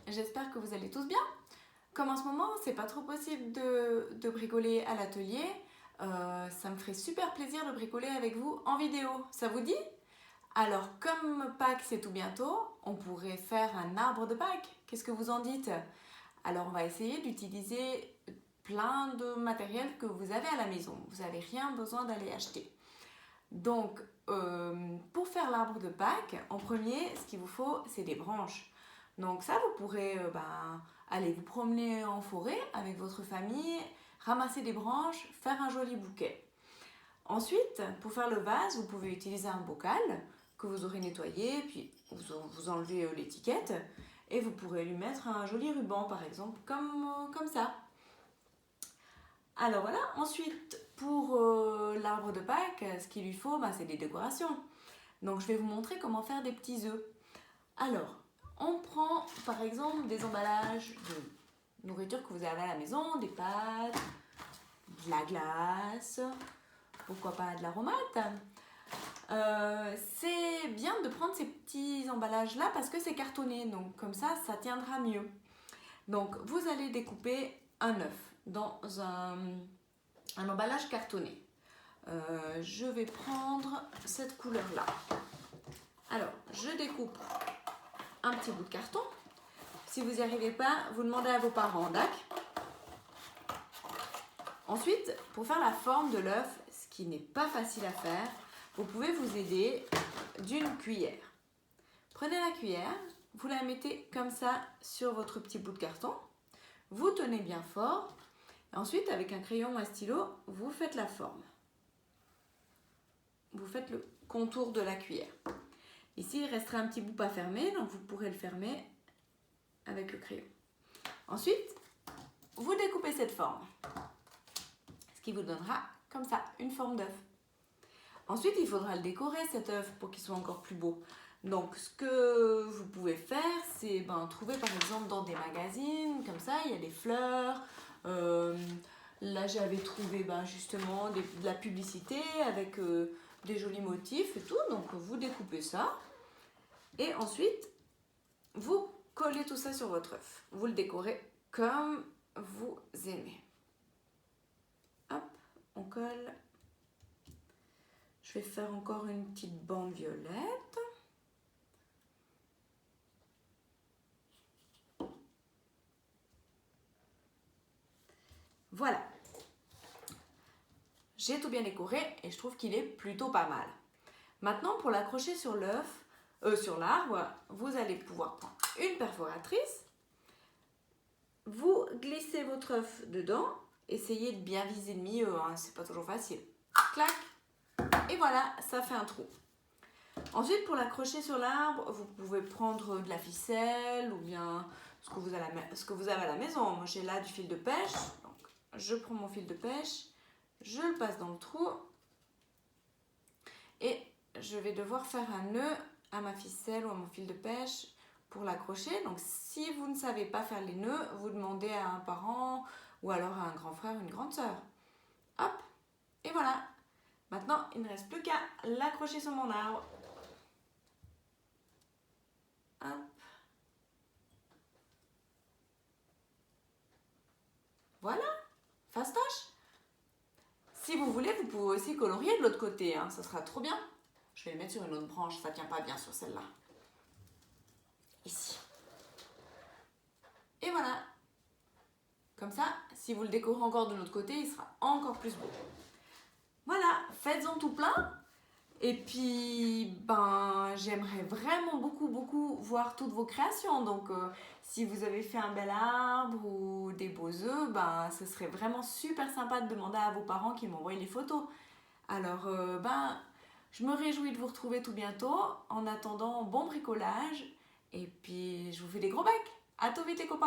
j'espère que vous allez tous bien. Comme en ce moment, c'est pas trop possible de bricoler à l'atelier, ça me ferait super plaisir de bricoler avec vous en vidéo. Ça vous dit? Alors, comme Pâques c'est tout bientôt, on pourrait faire un arbre de Pâques. Qu'est-ce que vous en dites? Alors, on va essayer d'utiliser plein de matériel que vous avez à la maison. Vous n'avez rien besoin d'aller acheter. Donc, pour faire l'arbre de Pâques, en premier, ce qu'il vous faut, c'est des branches. Donc ça, vous pourrez aller vous promener en forêt avec votre famille, ramasser des branches, faire un joli bouquet. Ensuite, pour faire le vase, vous pouvez utiliser un bocal que vous aurez nettoyé, puis vous enlevez l'étiquette et vous pourrez lui mettre un joli ruban, par exemple, comme ça. Alors voilà, ensuite pour l'arbre de Pâques, ce qu'il lui faut, c'est des décorations. Donc je vais vous montrer comment faire des petits œufs. Alors, on prend par exemple des emballages de nourriture que vous avez à la maison, des pâtes, de la glace, pourquoi pas de l'aromate. C'est bien de prendre ces petits emballages là parce que c'est cartonné, donc comme ça tiendra mieux. Donc vous allez découper un œuf dans un emballage cartonné. Je vais prendre cette couleur là. Alors je découpe un petit bout de carton. Si vous n'y arrivez pas, vous demandez à vos parents, d'accord? Ensuite, pour faire la forme de l'œuf, ce qui n'est pas facile à faire, vous pouvez vous aider d'une cuillère. Prenez la cuillère, vous la mettez comme ça sur votre petit bout de carton. Vous tenez bien fort. Ensuite, avec un crayon ou un stylo, vous faites la forme. Vous faites le contour de la cuillère. Ici, il restera un petit bout pas fermé, donc vous pourrez le fermer avec le crayon. Ensuite, vous découpez cette forme, ce qui vous donnera comme ça une forme d'œuf. Ensuite, il faudra le décorer cet œuf pour qu'il soit encore plus beau. Donc, ce que vous pouvez faire, c'est trouver par exemple dans des magazines, comme ça, il y a des fleurs. Là, j'avais trouvé justement de la publicité avec des jolis motifs et tout. Donc, vous découpez ça. Et ensuite, vous collez tout ça sur votre œuf. Vous le décorez comme vous aimez. Hop, on colle. Je vais faire encore une petite bande violette. Voilà. J'ai tout bien décoré et je trouve qu'il est plutôt pas mal. Maintenant, pour l'accrocher sur l'œuf, sur l'arbre, vous allez pouvoir prendre une perforatrice. Vous glissez votre œuf dedans. Essayez de bien viser le milieu, c'est pas toujours facile. Clac. Et voilà, ça fait un trou. Ensuite, pour l'accrocher sur l'arbre, vous pouvez prendre de la ficelle ou bien ce que vous avez à la maison. Moi, j'ai là du fil de pêche. Donc, je prends mon fil de pêche, je le passe dans le trou et je vais devoir faire un nœud à ma ficelle ou à mon fil de pêche pour l'accrocher. Donc, si vous ne savez pas faire les nœuds, vous demandez à un parent ou alors à un grand frère ou une grande sœur. Hop, et voilà. Maintenant, il ne reste plus qu'à l'accrocher sur mon arbre. Hop. Voilà, fastoche. Si vous voulez, vous pouvez aussi colorier de l'autre côté, ça sera trop bien. Je vais le mettre sur une autre branche, ça ne tient pas bien sur celle-là. Ici. Et voilà. Comme ça, si vous le décorez encore de l'autre côté, il sera encore plus beau. Voilà, faites-en tout plein. Et puis, j'aimerais vraiment beaucoup voir toutes vos créations. Donc, si vous avez fait un bel arbre ou des beaux œufs, ce serait vraiment super sympa de demander à vos parents qu'ils m'envoient les photos. Alors, je me réjouis de vous retrouver tout bientôt. En attendant, bon bricolage. Et puis, je vous fais des gros becs. À tout vite les copains.